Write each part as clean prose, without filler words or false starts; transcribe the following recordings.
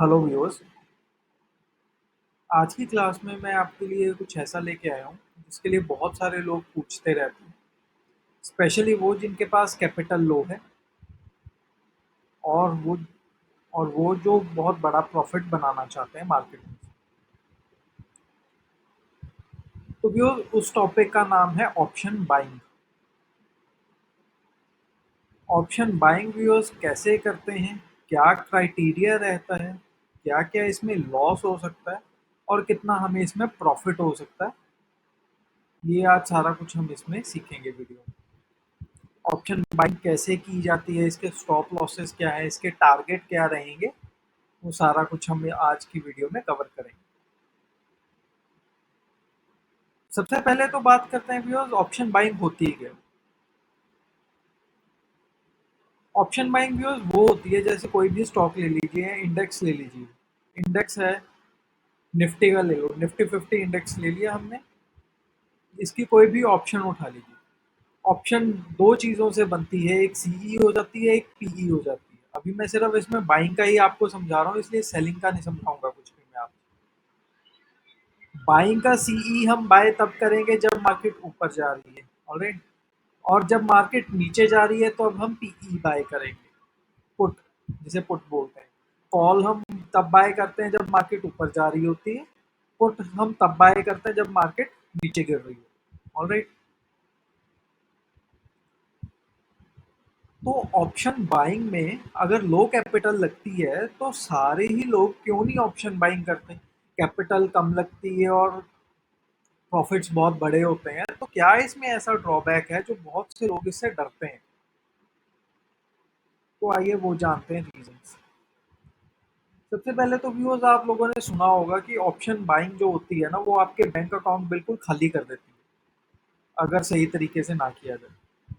Hello viewers. आज की class में मैं आपके लिए कुछ ऐसा लेके आया हूँ जिसके लिए बहुत सारे लोग पूछते रहते हैं, स्पेशली वो जिनके पास कैपिटल लो है और वो जो बहुत बड़ा प्रॉफिट बनाना चाहते हैं मार्केट में। तो व्यूअर्स, उस टॉपिक का नाम है option buying. Option buying viewers कैसे करते हैं, क्या क्राइटेरिया रहता है, क्या क्या इसमें लॉस हो सकता है और कितना हमें इसमें प्रॉफिट हो सकता है, ये आज सारा कुछ हम इसमें सीखेंगे वीडियो में। ऑप्शन बाइंग कैसे की जाती है, इसके स्टॉप लॉसेस क्या है, इसके टारगेट क्या रहेंगे, वो सारा कुछ हम आज की वीडियो में कवर करेंगे। सबसे पहले तो बात करते हैं व्यूअर्स, ऑप्शन बाइंग होती है क्या। ऑप्शन बाइंग व्यूअर्स वो होती है, जैसे कोई भी स्टॉक ले लीजिए, इंडेक्स ले लीजिए। इंडेक्स है, निफ्टी का ले लो, निफ्टी 50 इंडेक्स ले लिया हमने। इसकी कोई भी ऑप्शन उठा लीजिए। ऑप्शन दो चीज़ों से बनती है, एक सीई हो जाती है, एक पीई हो जाती है। अभी मैं सिर्फ इसमें बाइंग का ही आपको समझा रहा हूँ, इसलिए सेलिंग का नहीं समझाऊंगा कुछ भी मैं आपको। बाइंग का सीई हम बाय तब करेंगे जब मार्केट ऊपर जा रही है, ऑलराइट। और जब मार्केट नीचे जा रही है तो अब हम पीई बाय करेंगे, पुट, जिसे पुट बोलते हैं। कॉल हम तब बाय करते हैं जब मार्केट ऊपर जा रही होती है, पुट हम तब बाय करते हैं जब मार्केट नीचे गिर रही है, ऑलराइट। तो ऑप्शन बाइंग में अगर लो कैपिटल लगती है तो सारे ही लोग क्यों नहीं ऑप्शन बाइंग करते हैं। कैपिटल कम लगती है और प्रॉफिट्स बहुत बड़े होते हैं, तो क्या इसमें ऐसा ड्रॉबैक है जो बहुत से लोग इससे डरते हैं। तो आइए वो जानते हैं रीजंस। सबसे पहले तो व्यूअर्स, आप लोगों ने सुना होगा कि ऑप्शन बाइंग जो होती है ना, वो आपके बैंक अकाउंट बिल्कुल खाली कर देती है अगर सही तरीके से ना किया जाए।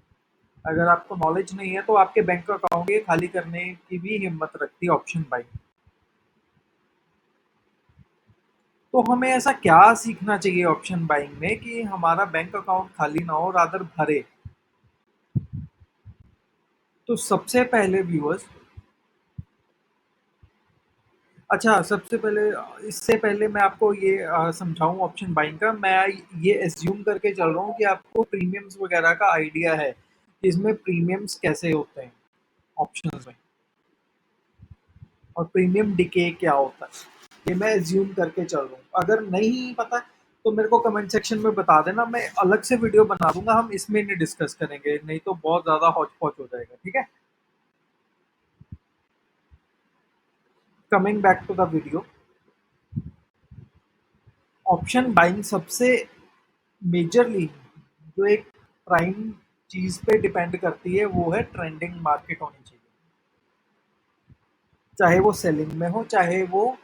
अगर आपको नॉलेज नहीं है तो आपके बैंक अकाउंट ये खाली करने की भी हिम्मत रखती है ऑप्शन बाइंग। तो हमें ऐसा क्या सीखना चाहिए ऑप्शन बाइंग में कि हमारा बैंक अकाउंट खाली ना हो, रादर भरे। तो सबसे पहले व्यूअर्स, अच्छा सबसे पहले, इससे पहले मैं आपको ये समझाऊं ऑप्शन बाइंग का, मैं ये एज्यूम करके चल रहा हूँ कि आपको प्रीमियम्स वगैरह का आइडिया है कि इसमें प्रीमियम्स कैसे होते हैं ऑप्शंस में, और प्रीमियम डिके क्या होता है, ये मैं एज्यूम करके चल रहा हूँ। अगर नहीं पता तो मेरे को कमेंट सेक्शन में बता देना, मैं अलग से वीडियो बना दूंगा, हम इसमें नहीं डिस्कस करेंगे, नहीं तो बहुत ज़्यादा हौच पौच हो जाएगा, ठीक है। Coming back to the video, option buying सबसे मेजरली जो एक प्राइम चीज पे डिपेंड करती है वो है ट्रेंडिंग मार्केट होनी चाहिए, चाहे वो सेलिंग में हो चाहे वो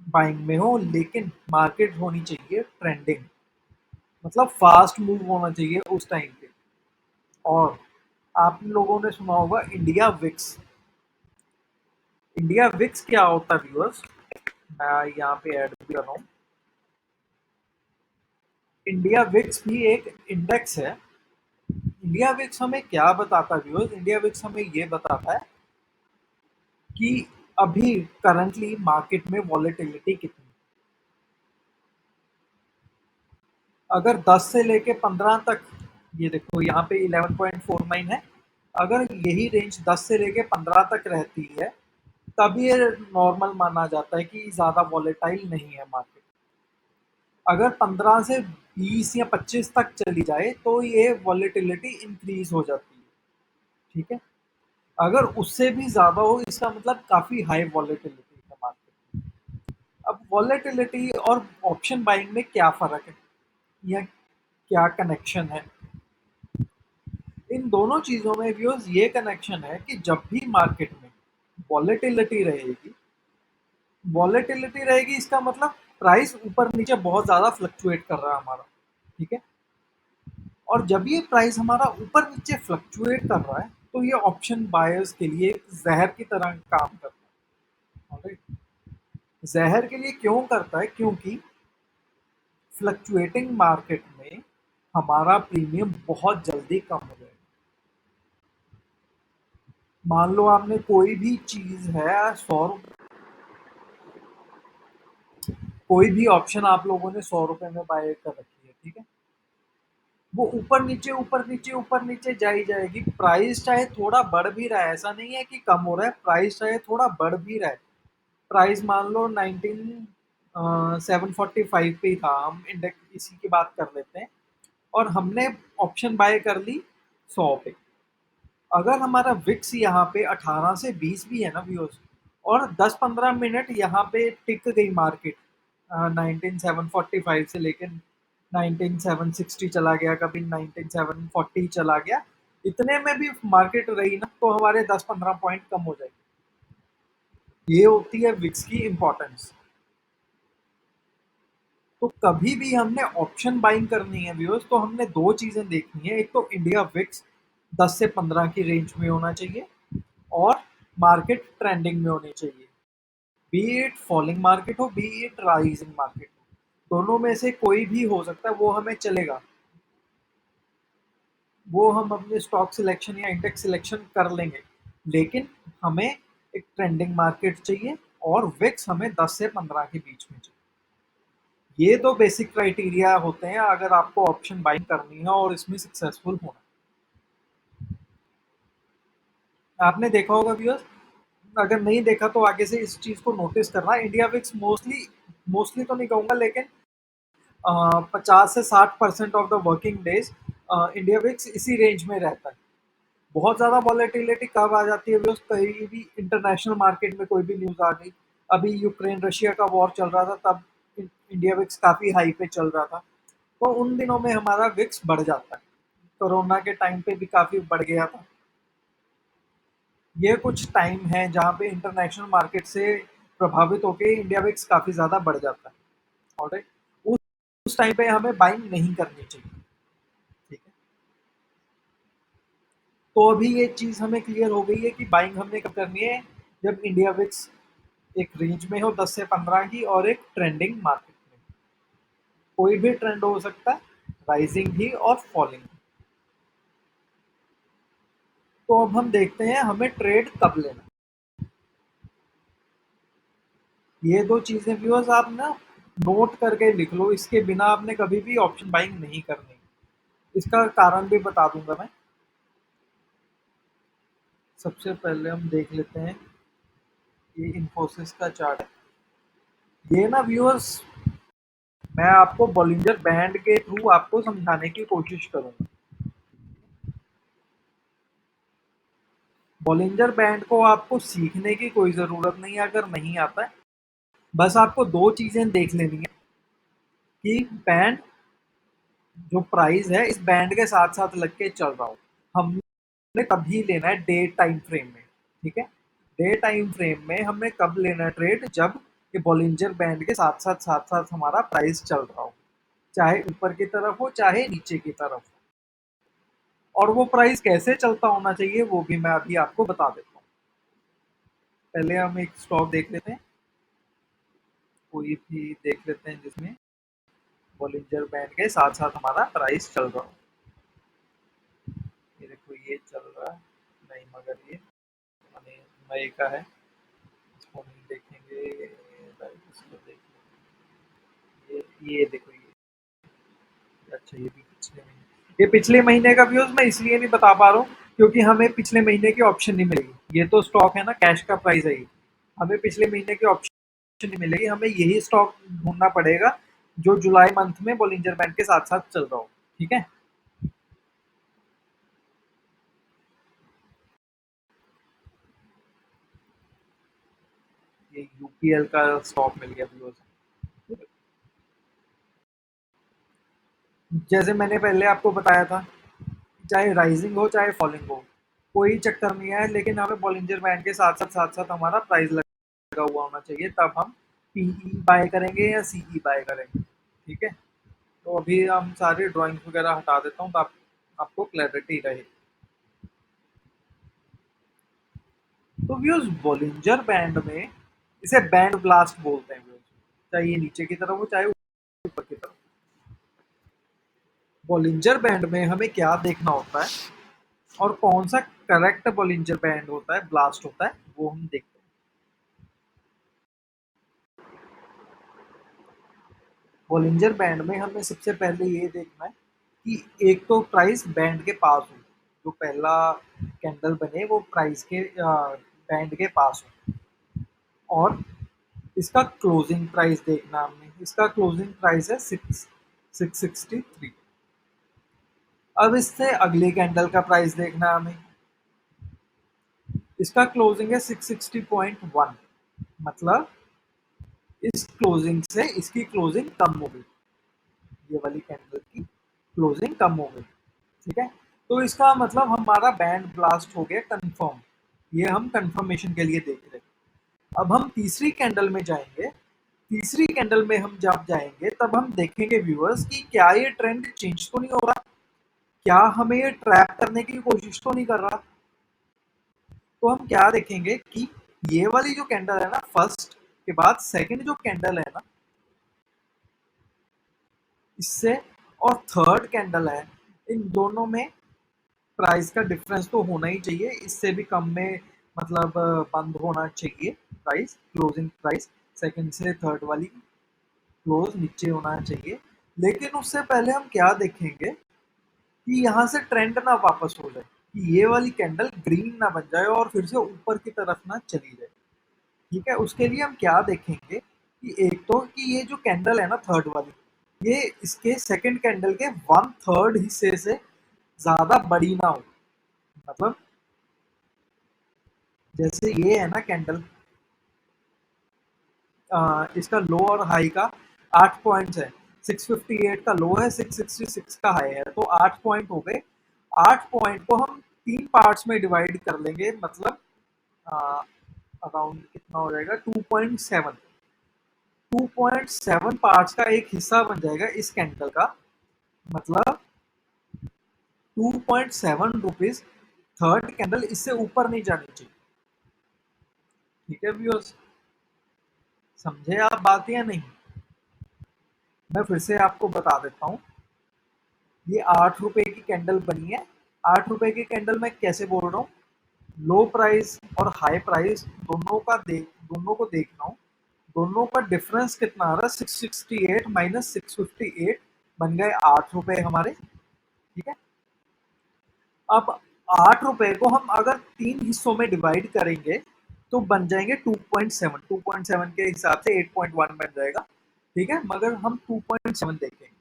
बाइंग में हो, लेकिन मार्केट होनी चाहिए ट्रेंडिंग, मतलब फास्ट मूव होना चाहिए उस टाइम पे। और आप लोगों ने सुना होगा इंडिया विक्स। इंडिया विक्स क्या होता है व्यूअर्स, मैं यहाँ पे ऐड भी कर रहा हूँ। इंडिया विक्स भी एक इंडेक्स है। इंडिया विक्स हमें क्या बताता है व्यूअर्स, इंडिया विक्स हमें ये बताता है कि अभी करंटली मार्केट में वॉलेटिलिटी कितनी। अगर 10 से लेके 15 तक, ये देखो यहाँ पे 11.49 है, अगर यही रेंज 10 से लेके 15 तक रहती है तब ये नॉर्मल माना जाता है कि ज़्यादा वॉलेटाइल नहीं है मार्केट। अगर 15 से 20 या 25 तक चली जाए तो ये वॉलेटिलिटी इंक्रीज हो जाती है, ठीक है। अगर उससे भी ज़्यादा हो इसका मतलब काफ़ी हाई वॉलेटिलिटी है मार्केट। अब वॉलेटिलिटी और ऑप्शन बाइंग में क्या फ़र्क है या क्या कनेक्शन है। इन दोनों चीज़ों में व्यूअर्स ये कनेक्शन है कि जब भी मार्केट में वॉलेटिलिटी रहेगी, वॉलेटिलिटी रहेगी इसका मतलब प्राइस ऊपर नीचे बहुत ज़्यादा फ्लक्चुएट कर रहा है हमारा, ठीक है। और जब ये प्राइस हमारा ऊपर नीचे फ्लक्चुएट कर रहा है तो ये ऑप्शन बायर्स के लिए एक जहर की तरह काम करता है, ऑलराइट। जहर के लिए क्यों करता है, क्योंकि फ्लक्चुएटिंग मार्केट में हमारा प्रीमियम बहुत जल्दी कम हो जाएगा। मान लो आपने कोई भी चीज़ है 100 कोई भी ऑप्शन आप लोगों ने 100 रुपए में बाय कर रखी है, ठीक है, वो ऊपर नीचे ऊपर नीचे ऊपर नीचे जाई जाएगी। प्राइस चाहे थोड़ा बढ़ भी रहा है, ऐसा नहीं है कि कम हो रहा है, प्राइस चाहे थोड़ा बढ़ भी रहा है। प्राइस मान लो 745 पे ही था, हम इंडेक्स इसी की बात कर लेते हैं, और हमने ऑप्शन बाय कर ली 100 पे। अगर हमारा विक्स यहाँ पे 18 से 20 भी है ना व्यूअर्स, और 10-15 मिनट यहाँ पे टिक गई मार्केट, 19745 से लेकर 19760 चला गया, कभी 19740 चला गया, इतने में भी मार्केट रही ना तो हमारे 10-15 पॉइंट कम हो जाएंगे। ये होती है विक्स की इंपॉर्टेंस। तो कभी भी हमने ऑप्शन बाइंग करनी है व्यूअर्स, तो हमने दो चीजें देखनी है, एक तो इंडिया विक्स 10 से 15 की रेंज में होना चाहिए, और मार्केट ट्रेंडिंग में होनी चाहिए, बी इट फॉलिंग मार्केट हो, बी इट राइजिंग मार्केट हो, दोनों में से कोई भी हो सकता है, वो हमें चलेगा। वो हम अपने स्टॉक सिलेक्शन या इंडेक्स सिलेक्शन कर लेंगे, लेकिन हमें एक ट्रेंडिंग मार्केट चाहिए, और विक्स हमें 10 से 15 के बीच में चाहिए। ये दो बेसिक क्राइटेरिया होते हैं अगर आपको ऑप्शन बाइंग करनी है और इसमें सक्सेसफुल होना है। आपने देखा होगा व्यूअर्स, अगर नहीं देखा तो आगे से इस चीज को नोटिस करना, इंडिया विक्स मोस्टली मोस्टली तो नहीं कहूंगा, लेकिन 50 से 60% of the working days India VIX इसी रेंज में रहता है। बहुत ज़्यादा वॉलेटिलिटी कब आ जाती है व्यूअर्स, कहीं भी इंटरनेशनल मार्केट में कोई भी न्यूज़ आ गई, अभी यूक्रेन रशिया का वॉर चल रहा था, तब इंडिया विक्स काफ़ी हाई पे चल रहा था, तो उन दिनों में हमारा विक्स बढ़ जाता है। कोरोना के टाइम पे भी काफ़ी बढ़ गया था। ये कुछ टाइम है जहाँ पे इंटरनेशनल मार्केट से प्रभावित होकर इंडिया विक्स काफ़ी ज़्यादा बढ़ जाता है। ऑलराइट, उस टाइम पे हमें बाइंग नहीं करनी चाहिए, ठीक है। तो अभी ये चीज़ हमें क्लियर हो गई है कि बाइंग हमने कब करनी है, जब इंडिया विक्स एक रेंज में हो 10 से 15 की, और एक ट्रेंडिंग मार्केट में। कोई भी ट्रेंड हो सकता है, राइजिंग भी और फॉलिंग। तो अब हम देखते हैं हमें ट्रेड कब लेना। ये दो चीजें व्यूअर्स आप ना नोट करके लिख लो, इसके बिना आपने कभी भी ऑप्शन बाइंग नहीं करनी। इसका कारण भी बता दूंगा मैं। सबसे पहले हम देख लेते हैं, ये इन्फोसिस का चार्ट है। ये ना व्यूअर्स, मैं आपको बॉलिंजर बैंड के थ्रू आपको समझाने की कोशिश करूंगा। बॉलिंजर बैंड को आपको सीखने की कोई ज़रूरत नहीं है अगर नहीं आता है। बस आपको दो चीज़ें देख लेनी है कि बैंड, जो प्राइस है इस बैंड के साथ साथ लग के चल रहा हो। हमने तभी लेना है डे टाइम फ्रेम में, ठीक है। डे टाइम फ्रेम में हमने कब लेना है ट्रेड, जब ये बॉलिंजर बैंड के साथ साथ हमारा प्राइस चल रहा हो, चाहे ऊपर की तरफ हो चाहे नीचे की तरफ हो। और वो प्राइस कैसे चलता होना चाहिए वो भी मैं अभी आपको बता देता हूँ। पहले हम एक स्टॉक देख लेते हैं, कोई भी देख लेते हैं जिसमें बॉलिंजर बैंड के साथ साथ हमारा प्राइस चल रहा हो। ये देखो ये चल रहा है, नहीं मगर ये मनी मई का है, इसको नहीं देखेंगे, इसको देखेंगे। ये देखो ये अच्छा, ये भी पिछले महीने, ये पिछले महीने का व्यूज मैं इसलिए नहीं बता पा रहा हूँ क्योंकि हमें पिछले महीने की ऑप्शन नहीं मिलेगी। ये तो स्टॉक है ना, कैश का प्राइस है ये, हमें पिछले महीने की ऑप्शन नहीं मिलेगी, हमें यही स्टॉक ढूंढना पड़ेगा जो जुलाई मंथ में बॉलिंजर बैंड के साथ साथ चल रहा हो, ठीक है। ये यूपीएल का स्टॉक मिल गया व्यूअर्स। जैसे मैंने पहले आपको बताया था, चाहे राइजिंग हो चाहे फॉलिंग हो, कोई चक्कर नहीं है, लेकिन हमें बॉलिंजर बैंड के साथ साथ हमारा प्राइस लगा हुआ होना चाहिए, तब हम पीई बाय करेंगे या सीई बाय करेंगे, ठीक है। तो अभी हम सारी ड्राइंग्स वगैरह हटा देता हूँ, तो आपको क्लैरिटी रहे। तो व्यूज बॉलिंजर बैंड में इसे बैंड ब्लास्ट बोलते हैं व्यूज, चाहे ये नीचे की तरफ हो चाहे ऊपर की तरफ। बॉलिंजर बैंड में हमें क्या देखना होता है, और कौन सा करेक्ट बॉलिंजर बैंड होता है, ब्लास्ट होता है, वो हम देखते हैं। बॉलिंजर बैंड में हमें सबसे पहले ये देखना है कि एक तो प्राइस बैंड के पास हो, जो पहला कैंडल बने वो प्राइस के बैंड के पास हो, और इसका क्लोजिंग प्राइस देखना हमने। इसका क्लोजिंग प्राइस है 663। अब इससे अगली कैंडल का प्राइस देखना हमें। इसका क्लोजिंग है 660.1, मतलब इस क्लोजिंग से इसकी क्लोजिंग कम हो गई, ये वाली कैंडल की क्लोजिंग कम हो गई। ठीक है, तो इसका मतलब हमारा बैंड ब्लास्ट हो गया कंफर्म। ये हम कंफर्मेशन के लिए देख रहे हैं। अब हम तीसरी कैंडल में जाएंगे। तीसरी कैंडल में हम जब जाएंगे तब हम देखेंगे व्यूअर्स कि क्या ये ट्रेंड चेंज तो नहीं हो रहा, क्या हमें ये ट्रैप करने की कोशिश तो नहीं कर रहा। तो हम क्या देखेंगे कि ये वाली जो कैंडल है ना, फर्स्ट के बाद सेकंड जो कैंडल है ना, इससे और थर्ड कैंडल है, इन दोनों में प्राइस का डिफरेंस तो होना ही चाहिए, इससे भी कम में मतलब बंद होना चाहिए प्राइस, क्लोजिंग प्राइस सेकंड से थर्ड वाली क्लोज नीचे होना चाहिए। लेकिन उससे पहले हम क्या देखेंगे कि यहाँ से ट्रेंड ना वापस हो जाए, कि ये वाली कैंडल ग्रीन ना बन जाए और फिर से ऊपर की तरफ ना चली जाए। ठीक है, उसके लिए हम क्या देखेंगे कि एक तो कि ये जो कैंडल है ना थर्ड वाली, ये इसके सेकंड कैंडल के 1/3 हिस्से से ज्यादा बड़ी ना हो। मतलब जैसे ये है ना कैंडल, इसका लो और हाई का 8 पॉइंट्स है, 658 का लो है, 666 का हाई है, तो 8 पॉइंट हो गए। 8 पॉइंट को हम 3 पार्ट्स में डिवाइड कर लेंगे, मतलब अराउंड कितना हो जाएगा, 2.7। 2.7 पार्ट्स का एक हिस्सा बन जाएगा इस कैंडल का, मतलब 2.7 रुपीज। थर्ड कैंडल इससे ऊपर नहीं जानी चाहिए। ठीक है व्यूअर्स, समझे आप बात या नहीं? मैं फिर से आपको बता देता हूँ। ये 8 रुपए की कैंडल बनी है। 8 रुपए की कैंडल मैं कैसे बोल रहा हूँ, लो प्राइस और हाई प्राइस दोनों को देखना हूँ। दोनों का डिफरेंस कितना आ रहा है, 668 माइनस 658 बन गए 8 रुपए हमारे। ठीक है, अब 8 रुपए को हम अगर 3 हिस्सों में डिवाइड करेंगे तो बन जाएंगे 2.7। 2.7 के हिसाब से 8.1 बन जाएगा। ठीक है, मगर हम 2.7 देखेंगे,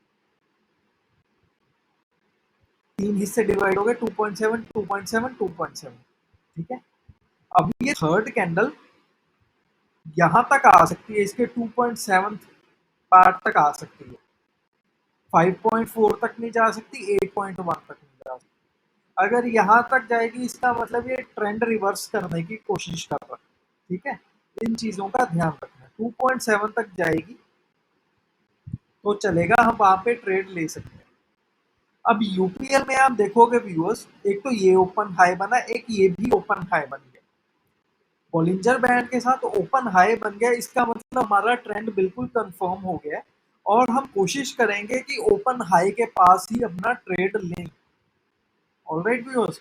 3 हिस्से डिवाइड हो गए, 2.7 2.7 2.7। ठीक है, अब ये थर्ड कैंडल यहां तक आ सकती है, इसके 2.7 पार्ट तक आ सकती है, 5.4 तक नहीं जा सकती, 8.1 तक नहीं जा सकती। अगर यहां तक जाएगी इसका मतलब ये ट्रेंड रिवर्स करने की कोशिश कर रहा है। ठीक है, इन चीजों का ध्यान रखना। 2.7 तक जाएगी तो चलेगा, हम वहां पे ट्रेड ले सकते हैं। अब यूपीएल में आप देखोगे व्यूअर्स, एक तो ये ओपन हाई बना, एक ये भी ओपन हाई बन गया, बॉलिंजर बैंड के साथ ओपन हाई बन गया। इसका मतलब हमारा ट्रेंड बिल्कुल कंफर्म हो गया है, और हम कोशिश करेंगे कि ओपन हाई के पास ही अपना ट्रेड लें। ऑलराइट व्यूअर्स,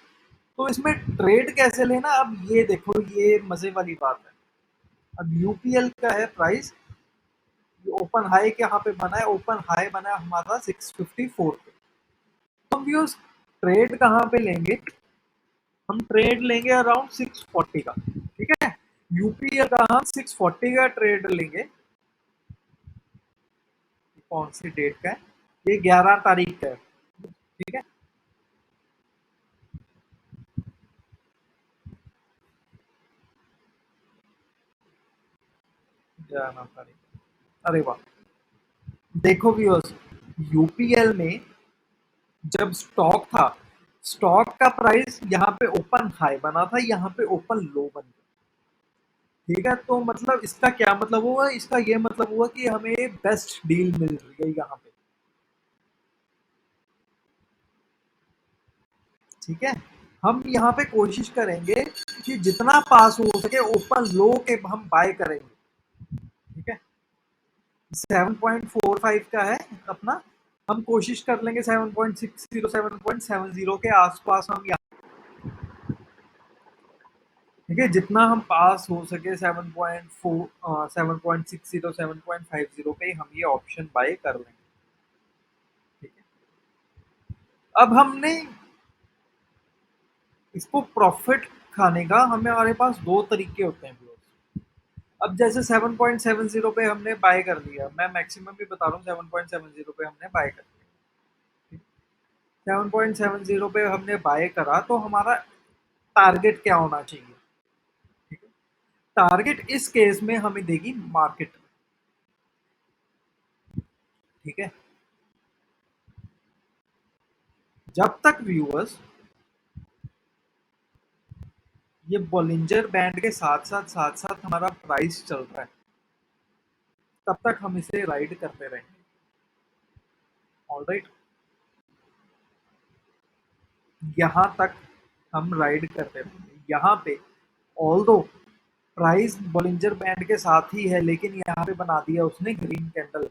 तो इसमें ट्रेड कैसे लेना, अब ये देखो, ये मजे वाली बात है। अब यूपीएल का है प्राइस, ओपन हाई के यहाँ पे बना है, ओपन हाई बना है हमारा 654 पे। तो हम व्यूअर्स ट्रेड कहाँ पे लेंगे, हम ट्रेड लेंगे अराउंड 640 का। ठीक है, यूपीएल का हम 640 का ट्रेड लेंगे। कौन सी डेट का है, ये 11 तारीख का है। ठीक है, 11 तारीख। अरे वाह, देखो व्यूअर्स, यूपीएल में जब स्टॉक था, स्टॉक का प्राइस यहाँ पे ओपन हाई बना था, यहाँ पे ओपन लो बन गया। ठीक है, तो मतलब इसका क्या मतलब हुआ, इसका ये मतलब हुआ कि हमें बेस्ट डील मिल रही है यहाँ पे। ठीक है, हम यहाँ पे कोशिश करेंगे कि जितना पास हो सके ओपन लो के हम बाय करेंगे। ठीक है, 7.45 का है अपना, हम कोशिश कर लेंगे 7.60 7.70 के आसपास हम यहाँ ठीक है, जितना हम पास हो सके 7.4 7.60 7.50 पे हम ये ऑप्शन बाय कर लेंगे। ठीक है, अब हमने इसको प्रॉफिट खाने का हमारे पास दो तरीके होते हैं viewers। अब जैसे 7.70 पे हमने बाय कर लिया, मैं मैक्सिमम भी बता रहा हूँ, 7.70 पे हमने बाय कर लिया। 7.70 पे हमने बाय करा तो हमारा टारगेट क्या होना चाहिए? ठीक है, टारगेट इस केस में हमें देगी मार्केट। ठीक है, जब तक व्यूअर्स ये बॉलिंजर बैंड के साथ साथ हमारा प्राइस चल रहा है, तब तक हम इसे राइड करते रहेंगे। ऑलराइट, यहाँ तक हम राइड करते रहेंगे। यहाँ पे ऑल्दो प्राइस बॉलिंजर बैंड के साथ ही है, लेकिन यहाँ पे बना दिया उसने ग्रीन कैंडल।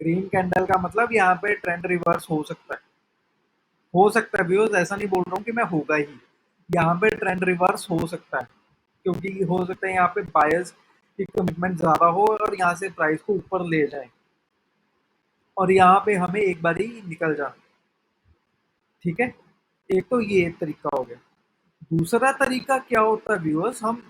ग्रीन कैंडल का मतलब यहाँ पे ट्रेंड रिवर्स हो सकता है। हो सकता है व्यूअर्स, ऐसा नहीं बोल रहा हूँ कि मैं होगा ही। यहाँ पे ट्रेंड रिवर्स हो सकता है, क्योंकि हो सकता है यहाँ पे बायर्स की कमिटमेंट ज़्यादा हो और यहाँ से प्राइस को ऊपर ले जाए और यहाँ पे हमें एक बार ही निकल जाना। ठीक है, एक तो ये एक तरीका हो गया। दूसरा तरीका क्या होता है व्यूअर्स, हम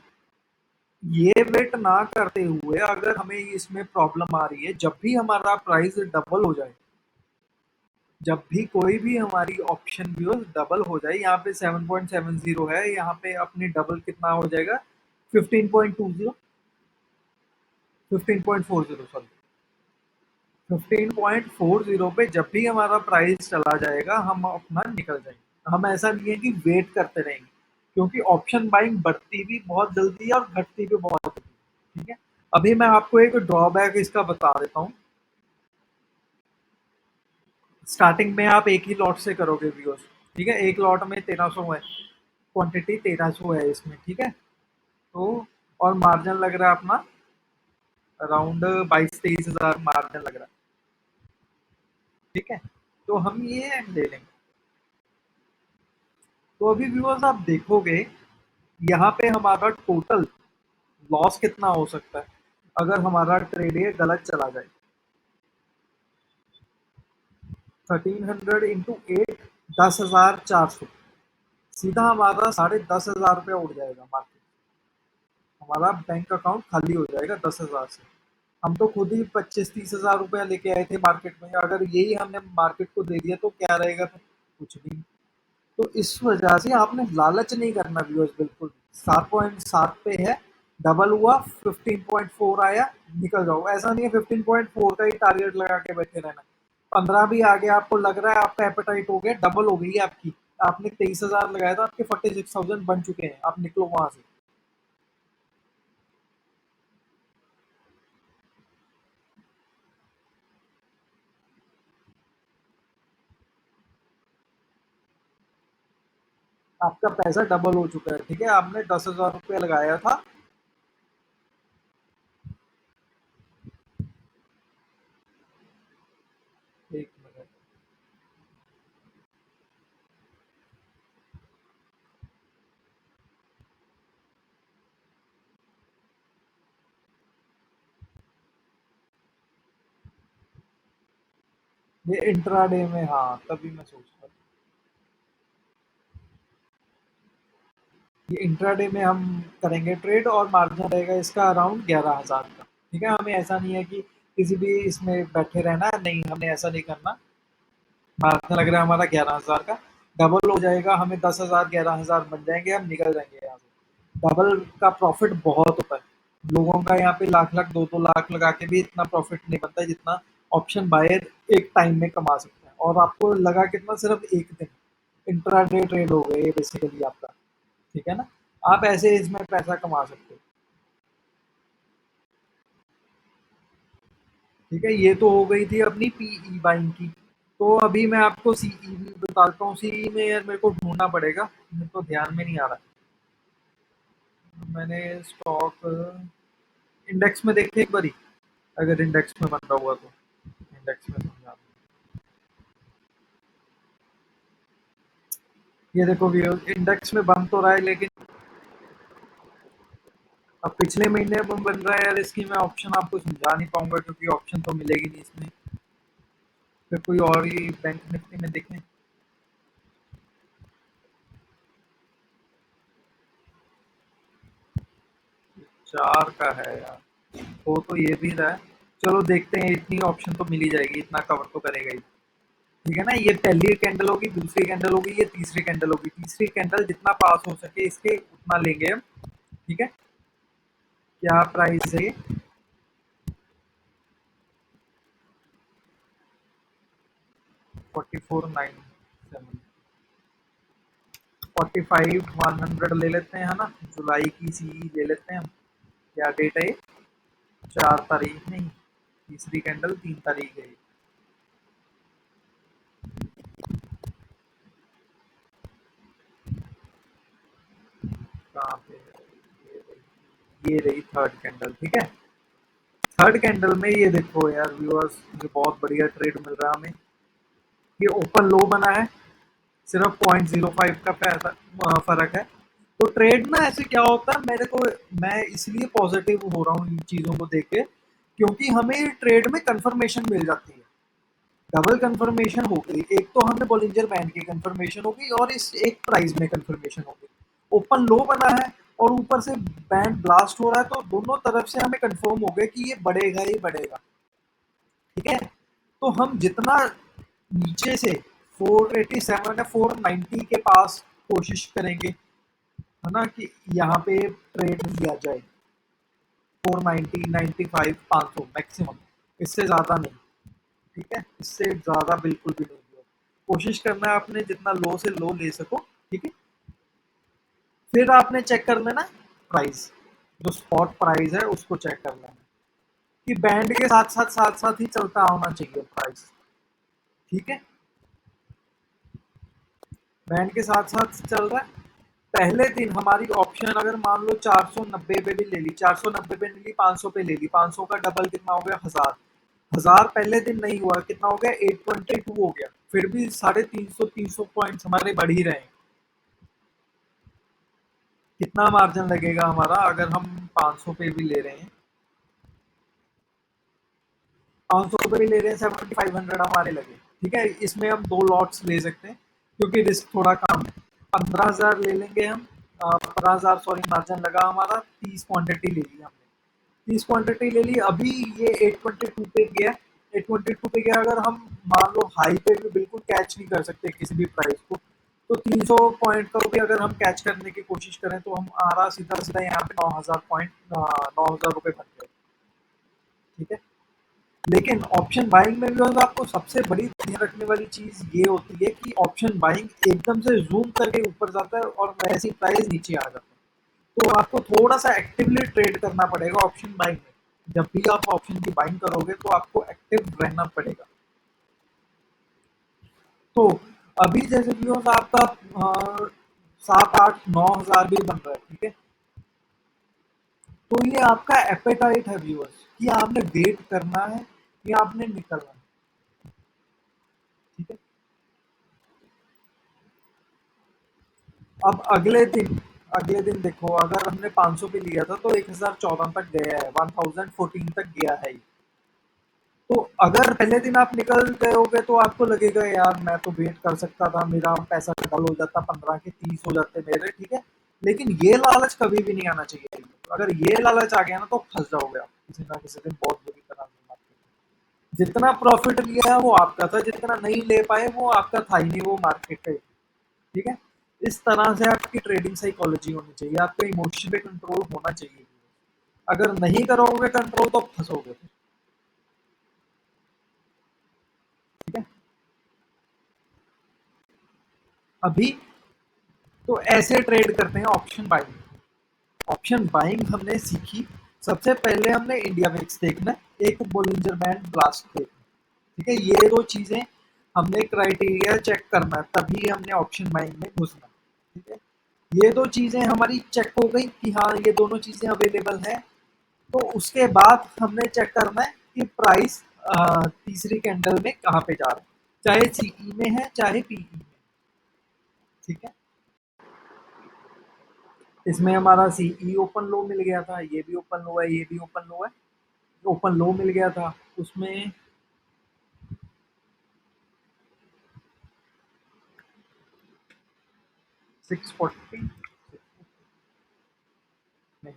ये वेट ना करते हुए अगर हमें इसमें प्रॉब्लम आ रही है, जब भी हमारा प्राइस डबल हो जाए, जब भी कोई भी हमारी ऑप्शन व्यूअर्स डबल हो जाए, यहाँ पे 7.70 है, यहाँ पे अपनी डबल कितना हो जाएगा? 15.20, 15.40 सॉरी, 15.40 पे जब भी हमारा प्राइस चला जाएगा हम अपना निकल जाएंगे। हम ऐसा नहीं है कि वेट करते रहेंगे, क्योंकि ऑप्शन बाइंग बढ़ती भी बहुत जल्दी है और घटती भी बहुत जल्दी है। ठीक है, अभी मैं आपको एक ड्रॉबैक इसका बता देता हूँ। स्टार्टिंग में आप एक ही लॉट से करोगे व्यूअर्स। ठीक है, एक लॉट में 1300 है, क्वांटिटी 1300 है इसमें। ठीक है, तो और मार्जिन लग रहा है अपना अराउंड 22-23 हज़ार मार्जिन लग रहा है। ठीक है, तो हम ये ले लेंगे। तो अभी व्यूअर्स आप देखोगे यहाँ पे हमारा टोटल लॉस कितना हो सकता है अगर हमारा ट्रेड ये गलत चला जाए। 1300 इंटू 8, 10,400, सीधा हमारा 10,500 रुपया उड़ जाएगा मार्केट। हमारा बैंक अकाउंट खाली हो जाएगा 10,000 से। हम तो खुद ही 25-30 हज़ार रुपया लेके आए थे मार्केट में, अगर यही हमने मार्केट को दे दिया तो क्या रहेगा फिर? कुछ नहीं। तो इस वजह से आपने लालच नहीं करना व्यूअर्स, बिल्कुल 7.7 पे है, डबल हुआ 15.4 आया, निकल जाओ। ऐसा नहीं है 15.4 का ही टारगेट लगा के बैठे रहना। 15 भी आगे आपको लग रहा है आपका एपेटाइट हो गया, डबल हो गई है आपकी। आपने 23,000 लगाया था, आपके 46,000 बन चुके हैं, आप निकलो वहां से। आपका पैसा डबल हो चुका है। ठीक है, आपने 10,000 रुपया लगाया था। एक मिनट, ये इंट्राडे में, हाँ तभी मैं सोच रहा था। ये इंट्राडे में हम करेंगे ट्रेड और मार्जिन रहेगा इसका अराउंड 11,000 का। ठीक है, हमें ऐसा नहीं है कि किसी भी इसमें बैठे रहना है, नहीं हमने ऐसा नहीं करना। मार्जिन लग रहा है हमारा 11,000 का, डबल हो जाएगा, हमें 10,000 11,000 बन जाएंगे, हम निकल जाएंगे यहाँ से। डबल का प्रॉफिट बहुत होता है लोगों का, यहाँ पे लाख लाख 2-2 लाख लगा के भी इतना प्रॉफिट नहीं बनता है जितना ऑप्शन बायर एक टाइम में कमा सकता है। और आपको लगा कितना? सिर्फ एक दिन इंट्राडे ट्रेड हो गए ये बेसिकली आपका। ठीक है ना, आप ऐसे इसमें पैसा कमा सकते हो। ठीक है, ये तो हो गई थी अपनी पीई बाइंग की। तो अभी मैं आपको सीई भी बताता हूँ। सीई में यार मेरे को ढूंढना पड़ेगा, मेरे को ध्यान में नहीं आ रहा। मैंने स्टॉक इंडेक्स में देखे एक बारी, अगर इंडेक्स में बन रहा हुआ तो इंडेक्स में समझा। ये देखो, इंडेक्स में बन तो रहा है लेकिन अब पिछले महीने में बन रहा है यार, इसकी मैं ऑप्शन आपको समझा नहीं पाऊंगा क्योंकि ऑप्शन तो मिलेगी नहीं इसमें। फिर कोई और ही बैंक निफ्टी में देखें। 4 का है यार, हो तो ये भी रहा है। चलो देखते हैं, इतनी ऑप्शन तो मिल ही जाएगी, इतना कवर तो करेगा ही। ठीक है ना, ये पहली कैंडल होगी, दूसरी कैंडल होगी, ये तीसरी कैंडल होगी। तीसरी कैंडल जितना पास हो सके इसके उतना लेंगे हम। ठीक है, क्या प्राइस है ये? 4497, 45 100 ले लेते हैं, है ना। जुलाई की सी ले लेते हैं हम। क्या डेट है ये? 4 तारीख नहीं, तीसरी कैंडल 3 तारीख है। कहाँ पे है? ये रही थर्ड कैंडल। ठीक है, थर्ड कैंडल में ये देखो यार व्यूअर्स, ये बहुत बढ़िया ट्रेड मिल रहा है हमें। ये ओपन लो बना है, सिर्फ 0.05 का फर्क है। तो ट्रेड में ऐसे क्या होता है, मेरे को, मैं इसलिए पॉजिटिव हो रहा हूँ इन चीजों को देख के क्योंकि हमें ट्रेड में कंफर्मेशन मिल जाती है। डबल कंफर्मेशन हो गई, एक तो हमें बॉलिंजर बैंड की कंफर्मेशन हो गई और इस एक प्राइस में कंफर्मेशन हो गई। ओपन लो बना है और ऊपर से बैंड ब्लास्ट हो रहा है, तो दोनों तरफ से हमें कंफर्म हो गया कि ये बढ़ेगा ही बढ़ेगा। ठीक है, तो हम जितना नीचे से 487 या 490 के पास कोशिश करेंगे, है ना, कि यहाँ पे ट्रेड लिया जाए। 490, 95, 500 मैक्सिमम, इससे ज़्यादा नहीं। ठीक है, इससे ज़्यादा बिल्कुल भी नहीं लिया। कोशिश करना है आपने जितना लो से लो ले सको। ठीक है, फिर आपने चेक कर लेना प्राइस, जो स्पॉट प्राइस है उसको चेक कर लेना कि बैंड के साथ साथ ही चलता होना चाहिए प्राइस। ठीक है, बैंड के साथ साथ चल रहा है। पहले दिन हमारी ऑप्शन अगर मान लो 490 पे भी ले ली, 490 पे नहीं ली, 500 पे ले ली, 500 का डबल कितना हो गया? 1000। 1000 पहले दिन नहीं हुआ, कितना हो गया? 822 हो गया। फिर भी 350 पॉइंट्स हमारे बढ़ ही रहे हैं। कितना मार्जिन लगेगा हमारा अगर हम 500 पे भी ले रहे हैं? 500 पे भी ले रहे हैं, 7500 हमारे लगे। ठीक है, इसमें हम 2 लॉट्स ले सकते हैं क्योंकि रिस्क थोड़ा कम है। 15,000 ले लेंगे हम। 15,000 सॉरी, मार्जिन लगा हमारा। 30 क्वांटिटी ले ली हमने। 30 क्वांटिटी ले ली, अभी ये 822 पे गया। 822 पे गया, अगर हम मान लो हाई पे भी बिल्कुल कैच नहीं कर सकते किसी भी प्राइस को, तो 300 पॉइंट का भी अगर हम कैच करने की कोशिश करें तो हम आ रहा सीधा सीधा यहाँ पे 9,000 पॉइंट, 9,000 रुपये बन गए। ठीक है, लेकिन ऑप्शन बाइंग में भी होगा, आपको सबसे बड़ी ध्यान रखने वाली चीज ये होती है कि ऑप्शन बाइंग एकदम से जूम करके ऊपर जाता है और वैसी प्राइस नीचे आ जाता है। तो आपको थोड़ा सा एक्टिवली ट्रेड करना पड़ेगा ऑप्शन बाइंग में। जब भी आप ऑप्शन की बाइंग करोगे तो आपको एक्टिव रहना पड़ेगा। तो अभी जैसे व्यूअर्स आपका 7 8 9 हज़ार भी बन रहा है। ठीक है, तो ये आपका एपेटाइट है व्यूअर्स कि आपने वेट करना है या आपने निकलना है। ठीक है, अब अगले दिन देखो, अगर हमने 500 पे लिया था तो 1014 तक गया है, 1014 तक गया है। तो अगर पहले दिन आप निकल गए होगे तो आपको लगेगा यार मैं तो वेट कर सकता था, मेरा पैसा डबल हो जाता, 15 के 30 हो जाते मेरे। ठीक है, लेकिन ये लालच कभी भी नहीं आना चाहिए। अगर ये लालच आ गया ना तो फंस जाओगे आप किसी ना किसी दिन बहुत बुरी तरह से। जितना प्रॉफिट लिया है वो आपका था, जितना नहीं ले पाए वो आपका था ही नहीं, वो मार्केट का ही। ठीक है, इस तरह से आपकी ट्रेडिंग साइकोलॉजी होनी चाहिए, आपका इमोशन पे कंट्रोल होना चाहिए। अगर नहीं करोगे कंट्रोल तो फंसोगे। ठीक है, अभी तो ऐसे ट्रेड करते हैं ऑप्शन बाइंग। ऑप्शन बाइंग हमने सीखी, सबसे पहले हमने इंडिया विक्स देखना, एक बोलिंजर बैंड ब्लास्ट देखना। ठीक है, ये दो चीजें हमने क्राइटेरिया चेक करना, तभी हमने ऑप्शन बाइंग में घुसना। ठीक है, ये दो चीजें हमारी चेक हो गई कि हाँ ये दोनों चीजें अवेलेबल है। तो उसके बाद हमने चेक करना है कि प्राइस तीसरी कैंडल में कहाँ पे जा रहा है, चाहे सीई में है चाहे पीई में। ठीक है, इसमें हमारा सीई ओपन लो मिल गया था, ये भी ओपन लो है, ये भी ओपन लो है, ओपन लो मिल गया था उसमें। 640 नहीं,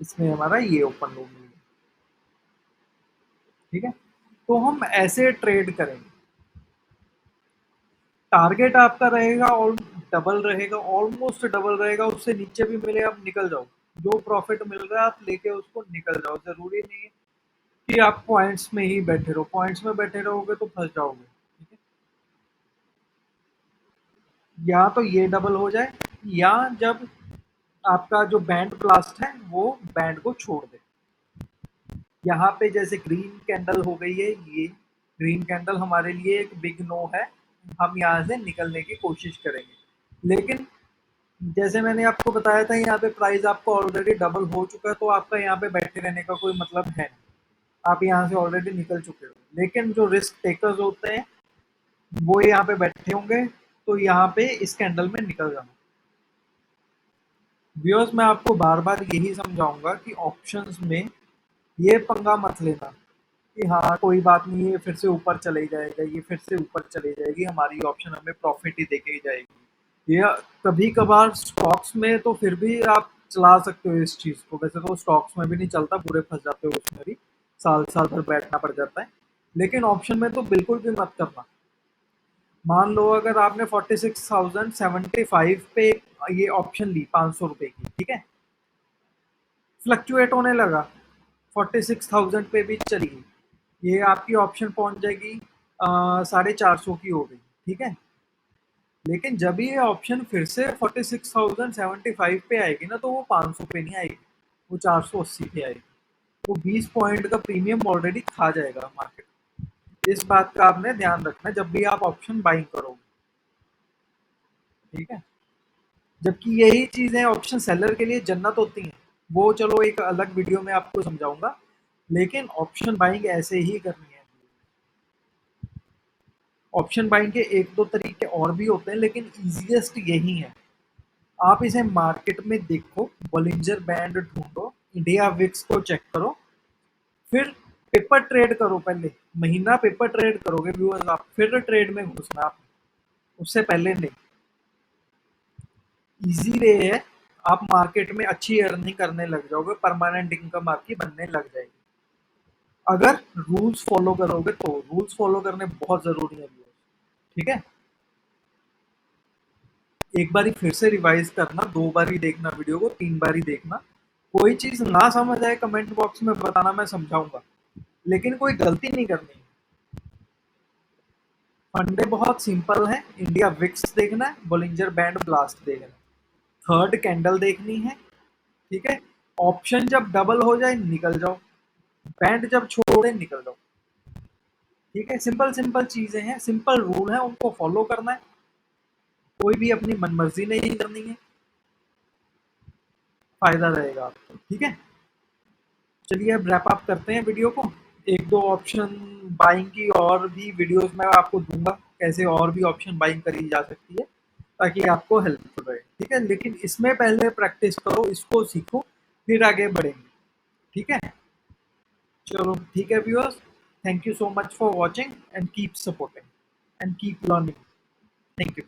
इसमें हमारा ये ओपन लो मिल गया। ठीक है, तो हम ऐसे ट्रेड करेंगे। टारगेट आपका रहेगा और डबल रहेगा, ऑलमोस्ट डबल रहेगा, उससे नीचे भी मिले आप निकल जाओ, जो प्रॉफिट मिल रहा है आप लेके उसको निकल जाओ। जरूरी नहीं है कि आप पॉइंट्स में ही बैठे रहो, पॉइंट्स में बैठे रहोगे तो फंस जाओगे। ठीक है, या तो ये डबल हो जाए, या जब आपका जो बैंड ब्लास्ट है वो बैंड को छोड़ दे। यहाँ पे जैसे ग्रीन कैंडल हो गई है, ये ग्रीन कैंडल हमारे लिए एक बिग नो है, हम यहाँ से निकलने की कोशिश करेंगे। लेकिन जैसे मैंने आपको बताया था, यहाँ पे प्राइस आपको ऑलरेडी डबल हो चुका है, तो आपका यहाँ पे बैठे रहने का कोई मतलब है नहीं, आप यहाँ से ऑलरेडी निकल चुके हो। लेकिन जो रिस्क टेकर्स होते हैं वो यहाँ पे बैठे होंगे, तो यहाँ पे इस कैंडल में निकल जाना। व्यूअर्स, मैं आपको बार बार यही समझाऊंगा कि ऑप्शंस में ये पंगा मत लेना कि हाँ कोई बात नहीं, ये फिर से ऊपर चले जाएगा, ये फिर से ऊपर चले जाएगी, हमारी ऑप्शन हमें प्रॉफिट ही देके ही जाएगी। ये कभी कभार स्टॉक्स में तो फिर भी आप चला सकते हो इस चीज़ को, वैसे तो स्टॉक्स में भी नहीं चलता, पूरे फंस जाते हो उसमें भी, साल साल भर बैठना पड़ जाता है। लेकिन ऑप्शन में तो बिल्कुल भी मत करना। मान लो अगर आपने 46,075 पे ये ऑप्शन ली 500 रुपए की, ठीक है, फ्लक्चुएट होने लगा, 46,000 पे भी चली गई, ये आपकी ऑप्शन पहुंच जाएगी 450 की हो गई। ठीक है, लेकिन जब ये ऑप्शन फिर से 46,075 पे आएगी ना, तो वो 500 पे नहीं आएगी, वो 480 पे आएगी। वो 20 पॉइंट का प्रीमियम ऑलरेडी खा जाएगा मार्केट। इस बात का आपने ध्यान रखना है जब भी आप ऑप्शन बाइंग करोगे। ठीक है, जबकि यही चीजें ऑप्शन सेलर के लिए जन्नत होती हैं, वो चलो एक अलग वीडियो में आपको समझाऊंगा। लेकिन ऑप्शन बाइंग ऐसे ही करनी है। ऑप्शन बाइंग के एक दो तरीके और भी होते हैं, लेकिन इजीएस्ट यही है। आप इसे मार्केट में देखो, बॉलिंजर बैंड ढूंढो, इंडिया विक्स को चेक करो, फिर पेपर ट्रेड करो। पहले महीना पेपर ट्रेड करोगे व्यूअर्स आप, फिर ट्रेड में घुसना आप, उससे पहले नहीं। इजी वे है, आप मार्केट में अच्छी अर्निंग करने लग जाओगे, परमानेंट इनकम आपकी बनने लग जाएगी अगर रूल्स फॉलो करोगे। तो रूल्स फॉलो करने बहुत जरूरी है व्यूअर्स। ठीक है, एक बारी फिर से रिवाइज करना, 2 बारी देखना वीडियो को, 3 बारी देखना। कोई चीज ना समझ आए कमेंट बॉक्स में बताना, मैं समझाऊंगा, लेकिन कोई गलती नहीं करनी। फंडे बहुत सिंपल है, इंडिया विक्स देखना है, बोलिंजर बैंड ब्लास्ट देखना है, थर्ड कैंडल देखनी है। ठीक है, ऑप्शन जब डबल हो जाए निकल जाओ, बैंड जब छोड़े निकल जाओ। ठीक है, सिंपल सिंपल चीजें हैं, सिंपल रूल है, उनको फॉलो करना है, कोई भी अपनी मनमर्जी नहीं करनी है, फायदा रहेगा आपको। ठीक है, चलिए अब रैप अप करते हैं वीडियो को। एक दो ऑप्शन बाइंग की और भी वीडियोस मैं आपको दूंगा, कैसे और भी ऑप्शन बाइंग करी जा सकती है, ताकि आपको हेल्पफुल रहे। ठीक है, लेकिन इसमें पहले प्रैक्टिस करो, इसको सीखो, फिर आगे बढ़ेंगे। ठीक है, चलो ठीक है viewers, thank you so much for watching and keep supporting and keep learning. Thank you.